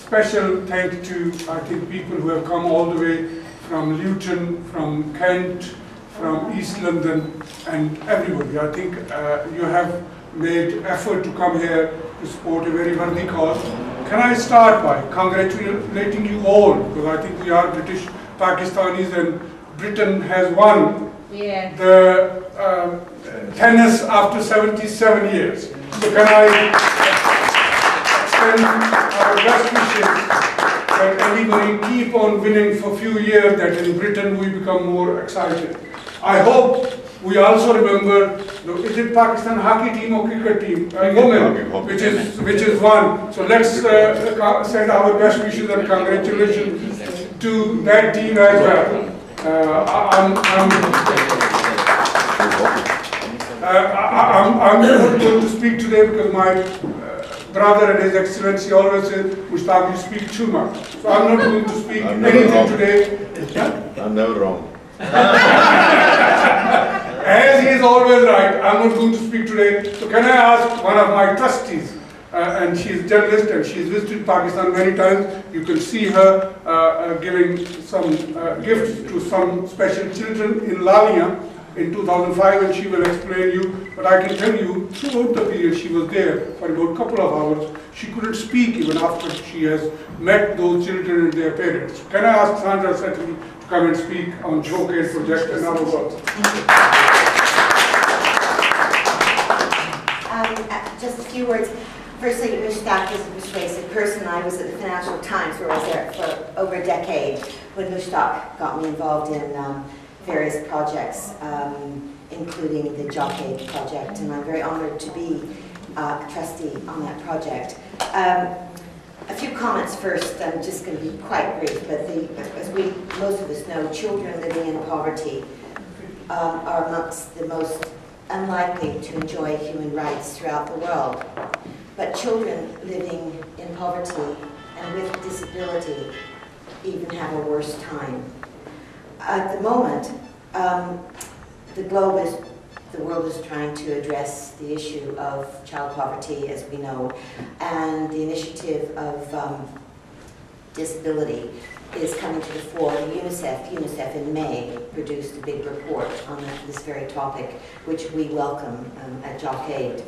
special thanks to, I think, people who have come all the way from Luton, from Kent, from East London, and everybody. I think you have made effort to come here to support a very worthy cause. Can I start by congratulating you all, because I think we are British Pakistanis and Britain has won the tennis after 77 years. So can I extend our best wishes that anybody keep on winning for a few years, that in Britain we become more excited. I hope we also remember, is it Pakistan hockey team or cricket team? Women, which is one. So let's send our best wishes and congratulations to that team as well. I'm not going to speak today because my brother and His Excellency always said, Mushtaq, you speak too much. So I'm not going to speak anything today. I'm never wrong. As he is always right, I'm not going to speak today. So can I ask one of my trustees, and she is a journalist and she has visited Pakistan many times. You can see her giving some gifts to some special children in Lalnia in 2005, and she will explain you. But I can tell you, throughout the period she was there for about a couple of hours, she couldn't speak even after she has met those children and their parents. Can I ask Sandra Sethi to come and speak on Jhok Aid project and our work? Just a few words. Firstly, Mushtaq is a persuasive person. I was at the Financial Times, where I was there for over a decade, when Mushtaq got me involved in various projects, including the Jhok Aid project, and I'm very honored to be a trustee on that project. A few comments first. I'm just going to be quite brief, but as most of us know, children living in poverty are amongst the most unlikely to enjoy human rights throughout the world. But children living in poverty and with disability even have a worse time. At the moment, the world is trying to address the issue of child poverty, as we know, and the initiative of disability is coming to the fore. UNICEF in May produced a big report on this very topic, which we welcome at Jhok Aid.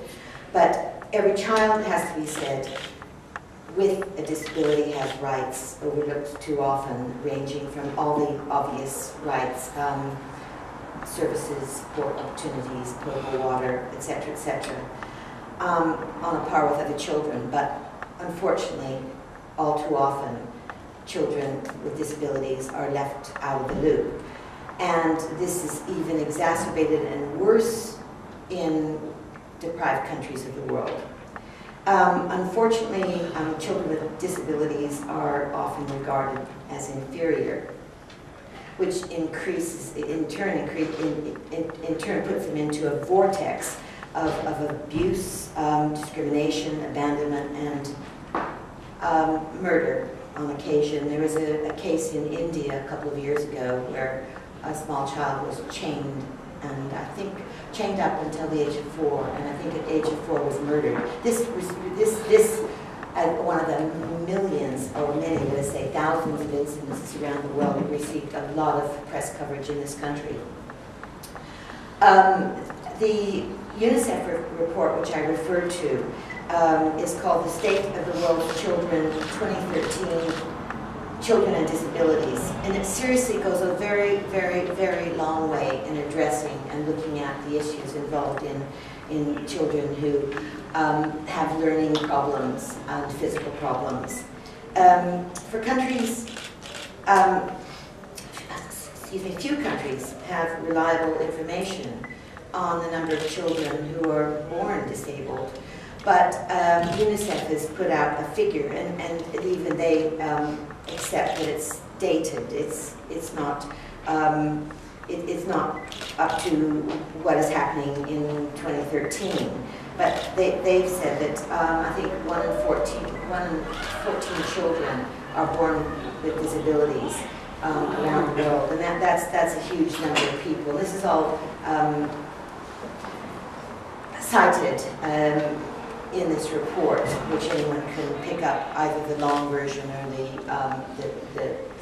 But every child, it has to be said, with a disability has rights overlooked too often, ranging from all the obvious rights, services, sport opportunities, potable water, etc., on a par with other children. But unfortunately, all too often, children with disabilities are left out of the loop. And this is even exacerbated and worse in deprived countries of the world. Unfortunately, children with disabilities are often regarded as inferior, which increases, in turn puts them into a vortex of abuse, discrimination, abandonment, and murder on occasion. There was a case in India a couple of years ago where a small child was chained, and I think chained up until the age of 4, and I think at age of 4 was murdered. This one of the millions, or many, let's say thousands of incidents around the world, we received a lot of press coverage in this country. The UNICEF report, which I referred to, is called The State of the World's Children 2013, Children and Disabilities. And it seriously goes a very, very, very long way in addressing and looking at the issues involved in children who have learning problems and physical problems. For countries, few countries have reliable information on the number of children who are born disabled. But UNICEF has put out a figure, and even they accept that it's dated. It's not up to what is happening in 2013. But they've said that I think 1 in 14 children are born with disabilities around the world, and that's a huge number of people. This is all cited in this report, which anyone can pick up, either the long version or the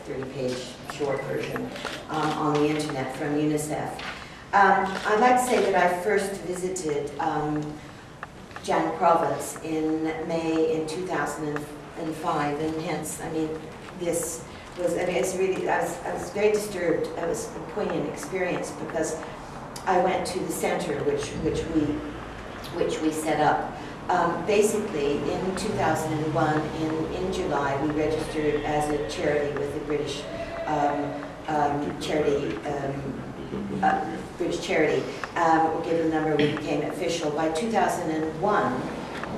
30-page short version on the internet from UNICEF. I'd like to say that I first visited Jhok Province in May in 2005, and hence, I mean, this was, I mean, it's really, I was very disturbed. It was a poignant experience because I went to the center which we set up. Basically, in 2001, in July, we registered as a charity with the British British charity. We'll give the number, we became official. By 2001,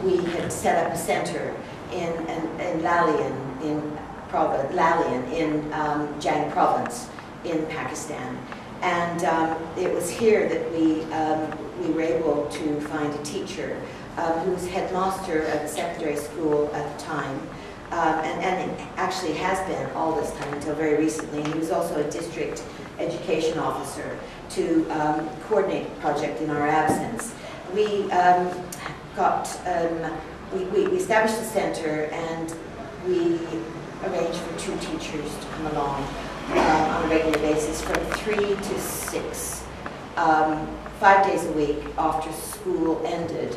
we had set up a center in Lalian, in Jhok Province in Pakistan. And it was here that we were able to find a teacher who was headmaster of a secondary school at the time, and actually has been all this time until very recently. He was also a district education officer to coordinate the project in our absence. We we established the center, and we arranged for 2 teachers to come along on a regular basis from 3 to 6, 5 days a week after school ended.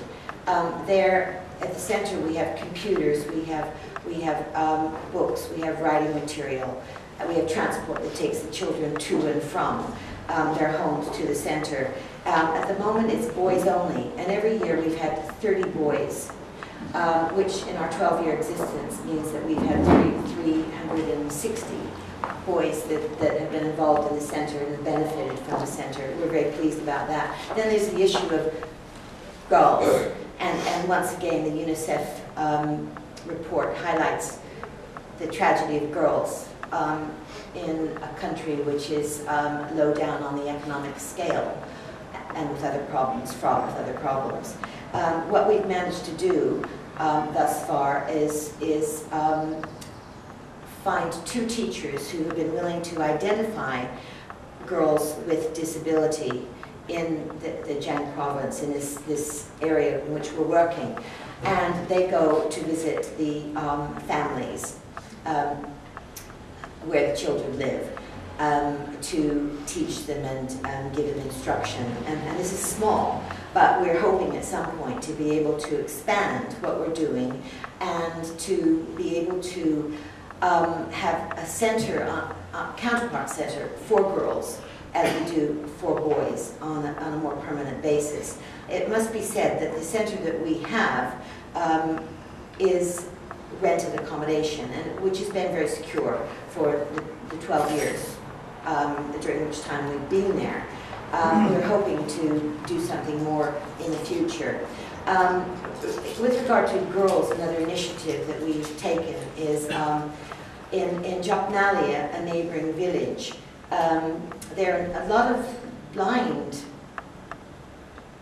There at the center we have computers, we have books, we have writing material, we have transport that takes the children to and from their homes to the center. At the moment it's boys only, and every year we've had 30 boys, which in our 12-year existence means that we've had 360 boys that have been involved in the center and benefited from the center. We're very pleased about that. Then there's the issue of girls, and once again the UNICEF report highlights the tragedy of girls in a country which is low down on the economic scale and with other problems, fraught with other problems. What we've managed to do thus far is find 2 teachers who have been willing to identify girls with disability in the Jhok Province, in this area in which we're working. And they go to visit the families where the children live, to teach them and give them instruction. And this is small, but we're hoping at some point to be able to expand what we're doing and to be able to have a center, a counterpart center for girls as we do for boys on a more permanent basis. It must be said that the center that we have is rented accommodation, and which has been very secure for the 12 years during which time we've been there. We're hoping to do something more in the future. With regard to girls, another initiative that we've taken is in Jhok Nalia, a neighboring village. There are a lot of blind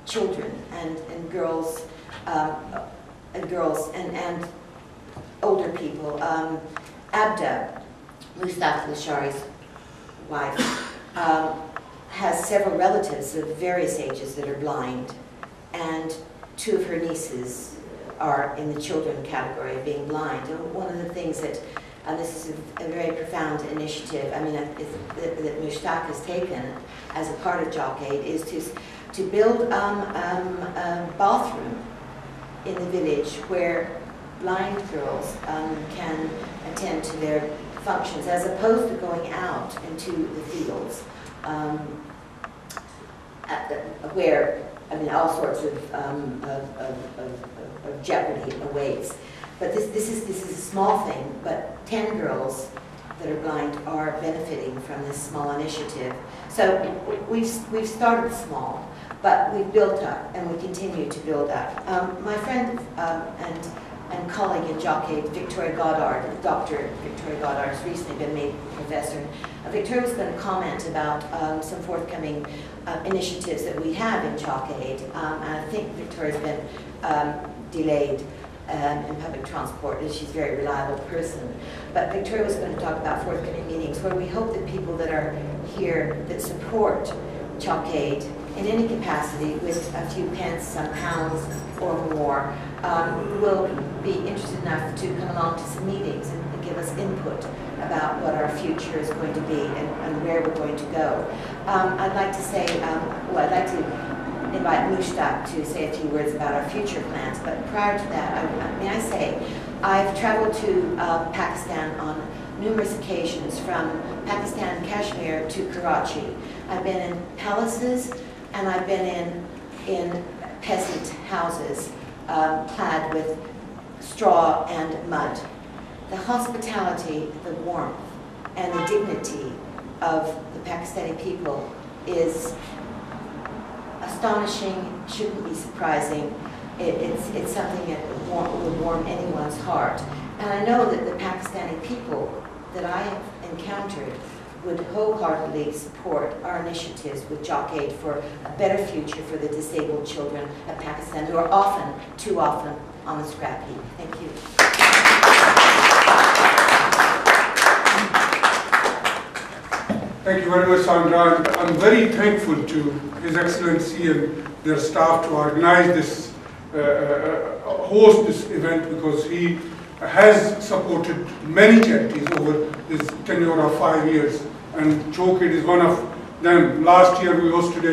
children and girls and older people. Abda, Mustafa Lashari's wife, has several relatives of various ages that are blind, and 2 of her nieces are in the children category of being blind. And one of the things that, this is a very profound initiative, I mean, that Mushtaq has taken as a part of Jhok Aid, is to build a bathroom in the village where blind girls can attend to their functions, as opposed to going out into the fields, where, I mean, all sorts of jeopardy awaits. But this is a small thing, but 10 girls that are blind are benefiting from this small initiative. So we've started small, but we've built up, and we continue to build up. My friend and colleague in Jhok Aid, Victoria Goddard, Dr. Victoria Goddard, has recently been made professor. Victoria was going to comment about some forthcoming initiatives that we have in Jhok Aid. And I think Victoria's been delayed in public transport, and she's a very reliable person. But Victoria was going to talk about forthcoming meetings where we hope that people that are here that support Jhok Aid in any capacity, with a few pence, some pounds or more, will be interested enough to come along to some meetings and give us input about what our future is going to be and where we're going to go. I'd like to say, I'd like to invite Mushtaq to say a few words about our future plans, but prior to that, may I say, I've traveled to Pakistan on numerous occasions, from Pakistan, Kashmir to Karachi. I've been in palaces and I've been in peasant houses clad with straw and mud. The hospitality, the warmth, and the dignity of the Pakistani people is astonishing, shouldn't be surprising. It's something that would warm anyone's heart. And I know that the Pakistani people that I have encountered would wholeheartedly support our initiatives with Jhok Aid for a better future for the disabled children of Pakistan who are often, too often, on the scrap heap. Thank you. Thank you very much, Sandra. I'm very thankful to His Excellency and their staff to organize this, host this event, because he has supported many charities over this tenure of 5 years, and Jhok Aid is one of them. Last year we hosted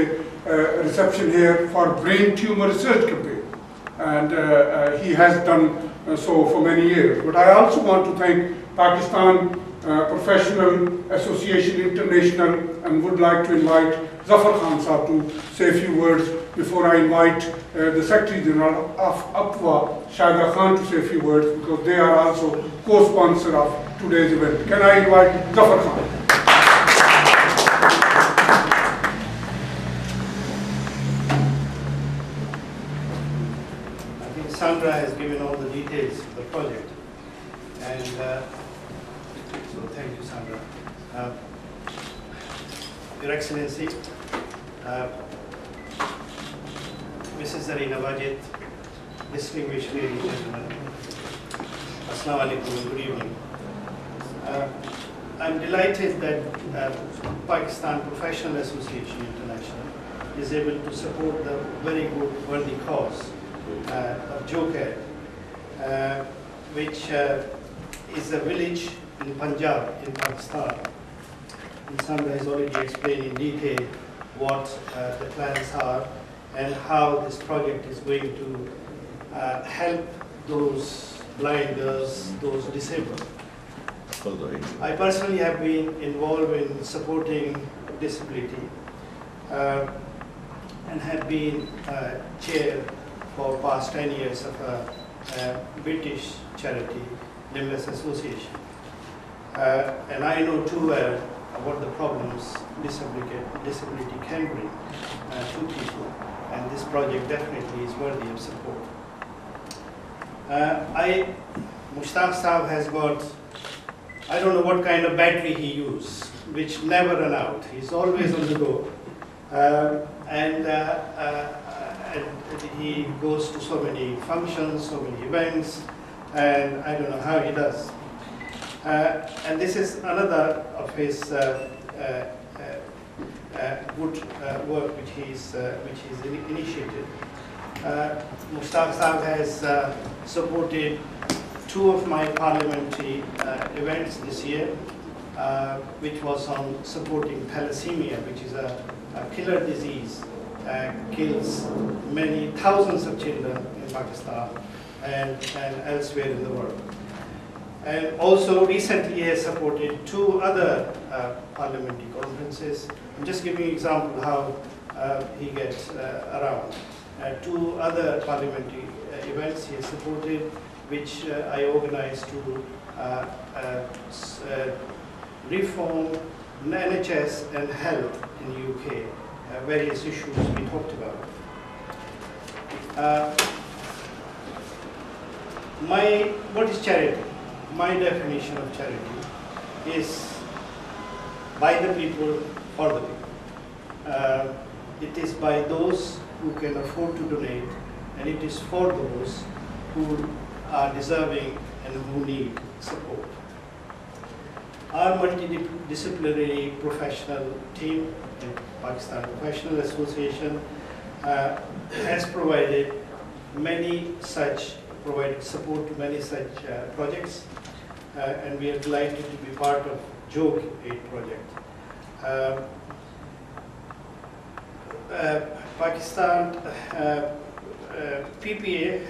a reception here for brain tumor research campaign, and he has done so for many years. But I also want to thank Pakistan Professional Association International, and would like to invite Zafar Khan Saab to say a few words before I invite the Secretary General of APWA, Shahida Khan, to say a few words, because they are also co-sponsor of today's event. Can I invite Zafar Khan? I think Sandra has given all the details of the project, and so thank you, Sandra. Your Excellency, Mrs. Zarina Wajid, distinguished ladies and gentlemen, Assalamu alaikum and good evening. I'm delighted that Pakistan Professional Association International is able to support the very good worthy cause of Jhok Aid, which is a village in Punjab in Pakistan. And Sandra has already explained in detail what the plans are and how this project is going to help those blind girls, those disabled. I personally have been involved in supporting disability and have been chair for past 10 years of a British charity, Limbless Association. And I know too well what the problems disability can bring to people, and this project definitely is worthy of support. Mushtaq Saab has got, I don't know what kind of battery he uses, which never run out. He's always on the go. And he goes to so many functions, so many events, and I don't know how he does. And this is another of his good work which he's initiated. Mushtaq Saab has supported 2 of my parliamentary events this year, which was on supporting thalassemia, which is a killer disease, kills many thousands of children in Pakistan and elsewhere in the world. And also recently he has supported 2 other parliamentary conferences. I'm just giving you an example how he gets around. 2 other parliamentary events he has supported, which I organized to reform NHS and health in the UK, various issues we talked about. What is charity? My definition of charity is by the people, for the people. It is by those who can afford to donate, and it is for those who are deserving and who need support. Our multidisciplinary professional team in Pakistan Professional Association has provided many such provided support to many such projects, and we are delighted to be part of Jhok Aid project. Pakistan PPA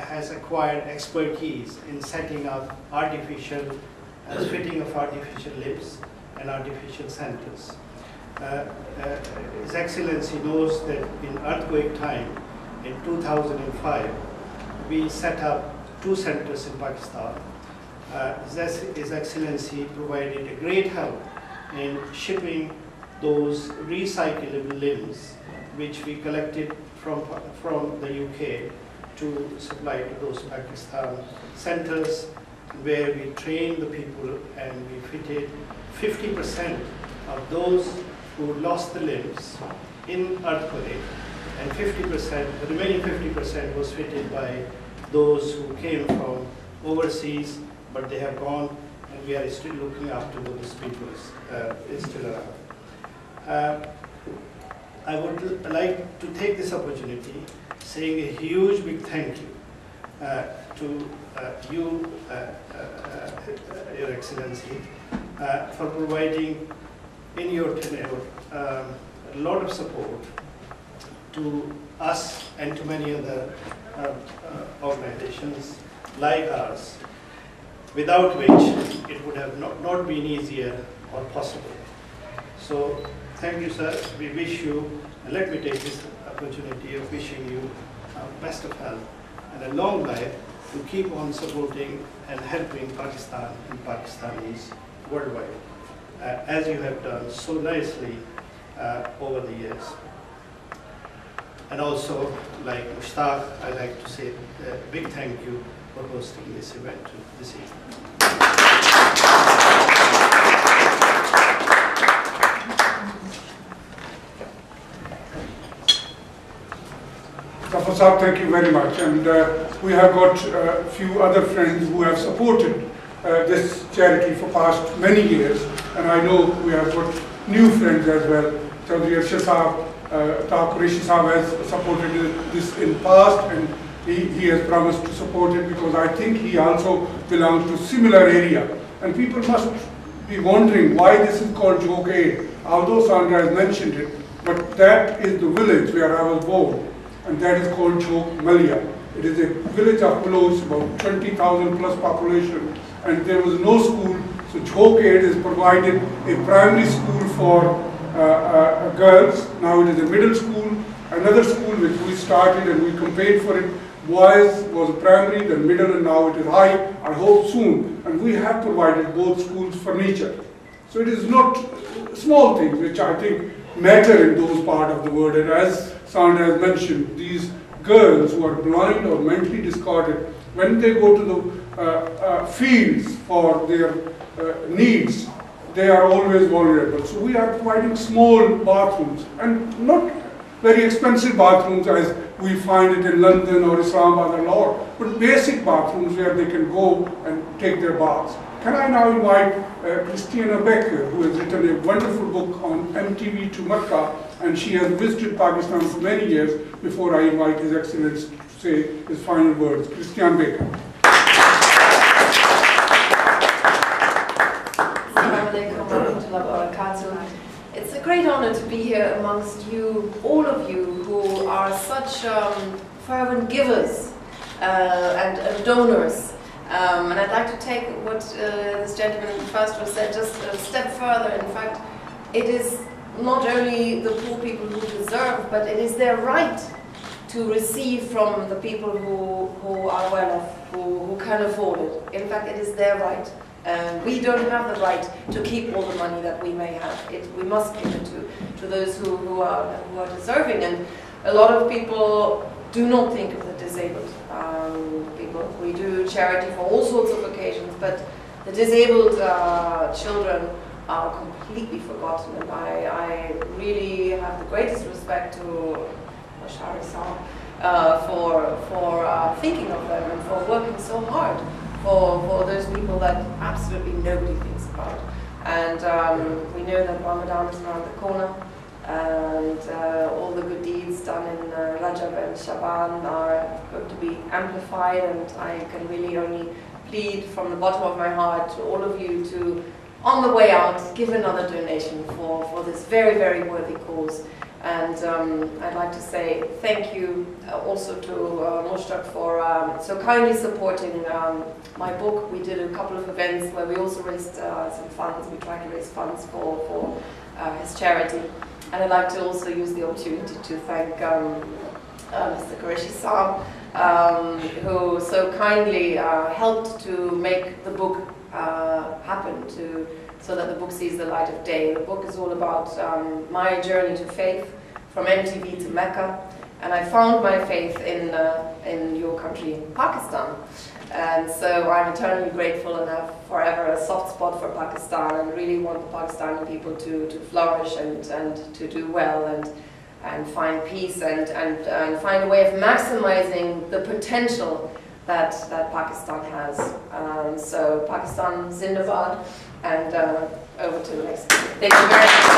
has acquired expertise in setting up fitting of artificial limbs and artificial centers. His Excellency knows that in earthquake time, in 2005, we set up 2 centers in Pakistan. His Excellency provided a great help in shipping those recyclable limbs which we collected from the UK to supply to those Pakistan centers, where we trained the people and we fitted 50% of those who lost the limbs in earthquake, and 50%, the remaining 50% was fitted by those who came from overseas, but they have gone, and we are still looking after those people still around. I would like to take this opportunity saying a huge big thank you to you, Your Excellency, for providing in your tenure a lot of support to us and to many other organizations like ours, without which it would have not been easier or possible. So thank you, sir. We wish you, and let me take this opportunity of wishing you best of health and a long life to keep on supporting and helping Pakistan and Pakistanis worldwide, as you have done so nicely over the years. And also, like Mushtaq, I'd like to say a big thank you for hosting this event this evening. Dr. Saab, thank you very much. And we have got a few other friends who have supported this charity for past many years. And I know we have got new friends as well. Chaudhry Arshad Saab, Qureshi Saab has supported this in past, and he has promised to support it because I think he also belongs to similar area. And people must be wondering why this is called Jhok Aid, although Sandra has mentioned it, but that is the village where I was born, and that is called Jhok Malia. It is a village of below, it's about 20,000 plus population, and there was no school, so Jhok Aid is provided a primary school for girls. Now it is a middle school, another school which we started and we campaigned for it. Boys was a primary, then middle, and now it is high. I hope soon. And we have provided both schools furniture. So it is not small things which I think matter in those part of the world. And as Sandra has mentioned, these girls who are blind or mentally discarded, when they go to the fields for their needs, they are always vulnerable. So we are providing small bathrooms, and not very expensive bathrooms as we find it in London or Islamabad or Lahore, but basic bathrooms where they can go and take their baths. Can I now invite Christina Becker, who has written a wonderful book on MTV to Makkah, and she has visited Pakistan for many years, before I invite His Excellency to say his final words. Christiane Becker. It's a great honor to be here amongst you, all of you who are such fervent givers and donors. And I'd like to take what this gentleman first was said just a step further. In fact, it is not only the poor people who deserve, but it is their right to receive from the people who are well off, who can afford it. In fact, it is their right. We don't have the right to keep all the money that we may have. We must give it to those who are deserving. And a lot of people do not think of the disabled people. We do charity for all sorts of occasions, but the disabled children are completely forgotten. And I really have the greatest respect to Shari Saab for thinking of them and for working so hard for those people that absolutely nobody thinks about. And we know that Ramadan is around the corner, and all the good deeds done in Rajab and Shaban are going to be amplified, and I can really only plead from the bottom of my heart to all of you to, on the way out, give another donation for this very, very worthy cause. And I'd like to say thank you also to Mushtaq for so kindly supporting my book. We did a couple of events where we also raised some funds. We tried to raise funds for his charity. And I'd like to also use the opportunity to thank Mr. Qureshi Saab, who so kindly helped to make the book happen, so that the book sees the light of day. The book is all about my journey to faith, from MTV to Mecca, and I found my faith in your country, Pakistan. And so I'm eternally grateful and have forever a soft spot for Pakistan, and really want the Pakistani people to flourish and to do well and find peace and find a way of maximizing the potential that Pakistan has. So Pakistan Zindabad, and over to the next speaker. Thank you very much.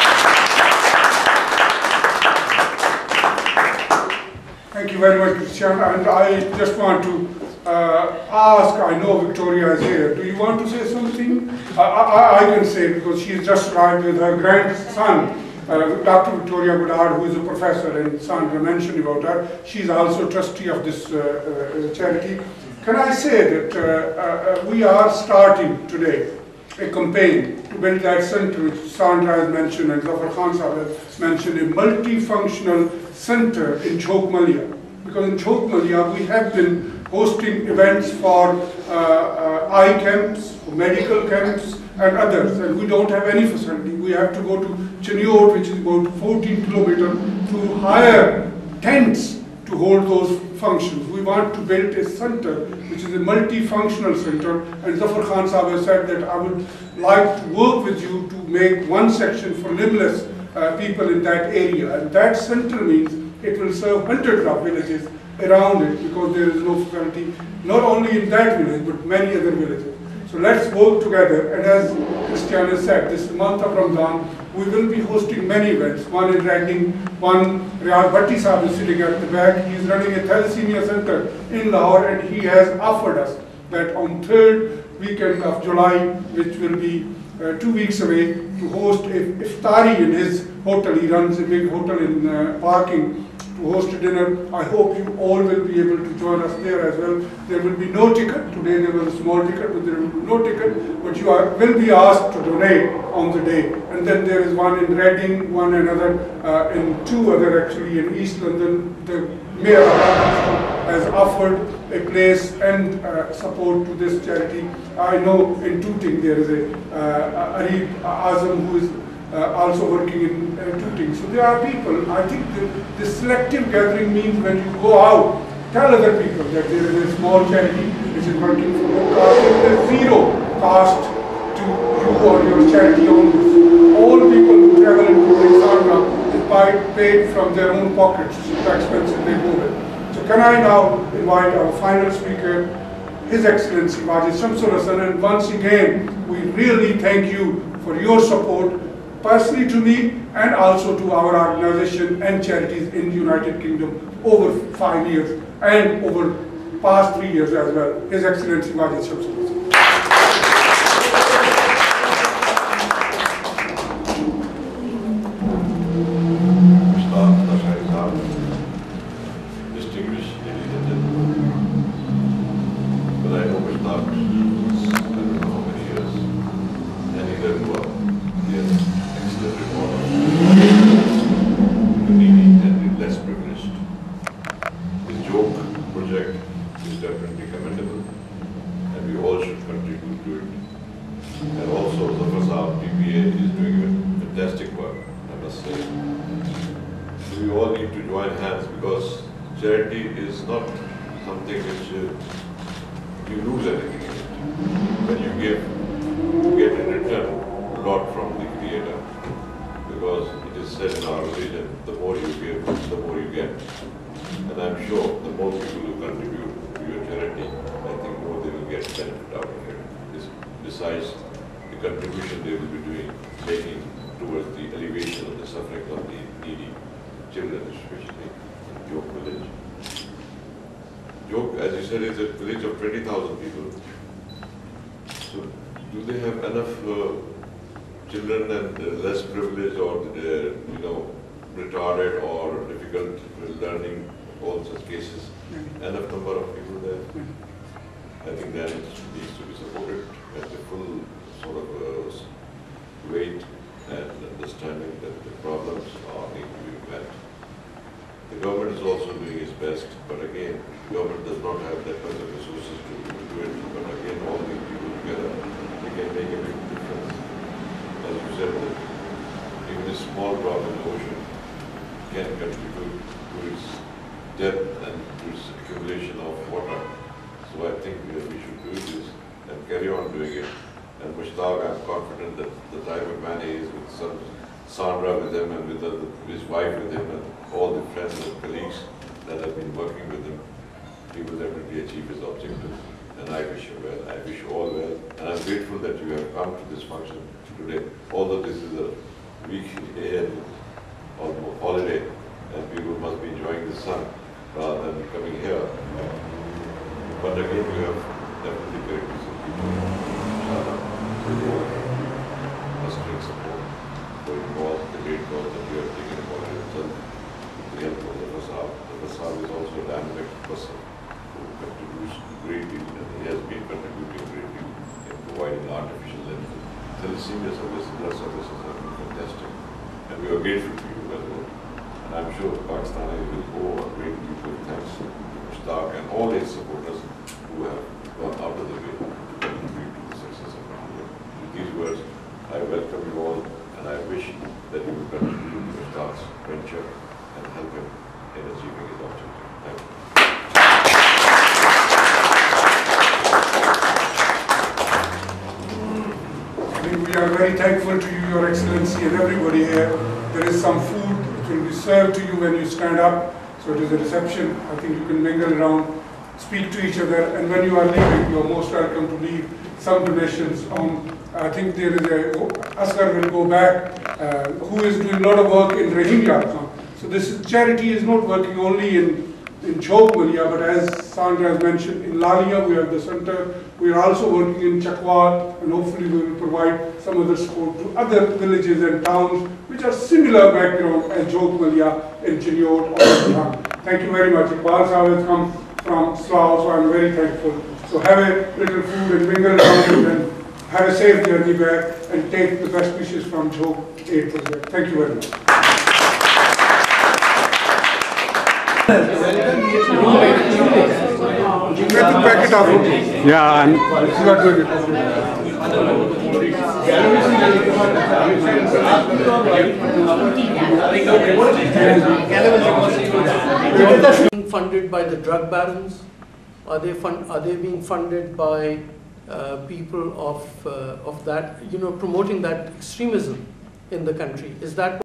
Thank you very much, Christian. And I just want to ask, I know Victoria is here, do you want to say something? I can say, because she has just arrived with her grandson, Dr. Victoria Goddard, who is a professor, and Sandra mentioned about her. She's also trustee of this charity. Can I say that we are starting today a campaign to build that center, which Sandra has mentioned and Zafar Khan Sahab has mentioned, a multifunctional center in Jhok Aid. Because in Jhok Aid we have been hosting events for eye camps, medical camps and others, and we don't have any facility. We have to go to Cheniot, which is about 14 kilometers, to hire tents to hold those functions. We want to build a center which is a multifunctional center, and Zafar Khan Sahab has said that I would like to work with you to make one section for limbless people in that area. And that center means it will serve hundreds of villages around it, because there is no facility, not only in that village, but many other villages. So let's work together, and as Christiana said, this month of Ramadan, we will be hosting many events. One in Reading, one, Riyad Bhatti Sahab is sitting at the back. He is running a thalassemia center in Lahore, and he has offered us that on 3rd weekend of July, which will be 2 weeks away, to host a iftari in his hotel. He runs a big hotel in Parking, to host a dinner. I hope you all will be able to join us there as well. There will be no ticket. Today there was a small ticket, but there will be no ticket. But you will be asked to donate on the day. And then there is one in Reading, one another, in 2 other actually in East London. The Mayor of London has offered a place and support to this charity. I know in Tooting there is a Arif Azam who is also working in Tooting. So there are people. I think the selective gathering means when you go out, tell other people that there is a small charity which is working for no cost. There is zero cost to you or your charity owners. All people who travel into Sandra is paid from their own pockets, the expenses they go with. So can I now invite our final speaker, His Excellency Wajid Shamsul Hasan, and once again we really thank you for your support, personally to me and also to our organization and charities in the United Kingdom over 5 years and over past 3 years as well. His Excellency Wajid Shamsul Hasan. Distinguished ladies and gentlemen, but I know Mushtaq, I don't know how many years, and he did well. Yes, excellent reporter, needy and less privileged. His Jhok project is definitely commendable, and we all should contribute to it. And also, Zafar Sahab, PPA, is doing fantastic work, I must say. So we all need to join hands, because charity is not something which you lose anything in it. When you give, you get in return a lot from the Creator, because it is said in our religion, the more you give, the more you get. And I'm sure the more people who contribute to your charity, I think more they will get benefit out of it. Besides the contribution they will be doing, making towards the alleviation of the suffering of the needy children, especially in Jhok village. Jhok, as you said, is a village of 20,000 people. So, do they have enough children and less privileged or, retarded or difficult with learning, all such cases? Enough number of people there? I think that needs to be supported at the full sort of weight and understanding that the problems need to be met. The government is also doing its best, but again, the government does not have that much of resources to do it. But again, all the people together, they can make a big difference. As you said, that even a small drop in the ocean can contribute to its depth and to its accumulation of water. So I think we should do this and carry on doing it. And Mushtaq, I'm confident that the type of man he is with Sandra with him and with his wife with him and all the friends and colleagues that have been working with him, he will definitely achieve his objective. And I wish you well. I wish you all well. And I'm grateful that you have come to this function today. Although this is a week ahead, almost holiday, and people must be enjoying the sun rather than coming here. But again, you have definitely characters of people with your fostering support for all the great cause that you have taken upon yourself. The help of the Fasab. The Fasab is also a dynamic person who contributes a great deal, and he has been contributing a great deal in providing artificial limbs. Thalassemia services, blood services have been fantastic, and we are grateful to you as well. And I'm sure Pakistani will owe a great deal of thanks to Mushtaq and all his supporters who have gone out of the way to contribute to the success of India. With these words, I welcome you all, and I wish that you will contribute to Mushtaq's venture and help him in achieving his objective. Thank you. We are very thankful to you, Your Excellency, and everybody here. There is some food which will be served to you when you stand up. So it is a reception. I think you can mingle around, speak to each other, and when you are leaving, you are most welcome to leave some donations on. I think there is Asghar will go back, who is doing a lot of work in Rohingya. So this charity is not working only in Jhok Aid, but as Sandra has mentioned, in Lalia we have the center. We are also working in Chakwal, and hopefully we will provide some other support to other villages and towns which are similar background as Jhok Aid in Chinyot or Bhutan. Thank you very much. Iqbal Sahib has come from Slough, so I am very thankful. So have a little food and mingle around and have a safe journey back and take the best wishes from Jhok Aid project. Thank you very much. You have to pack it up. Yeah, and it's not good. Being funded by the drug barons? Are they being funded by people of that, promoting that extremism in the country? Is that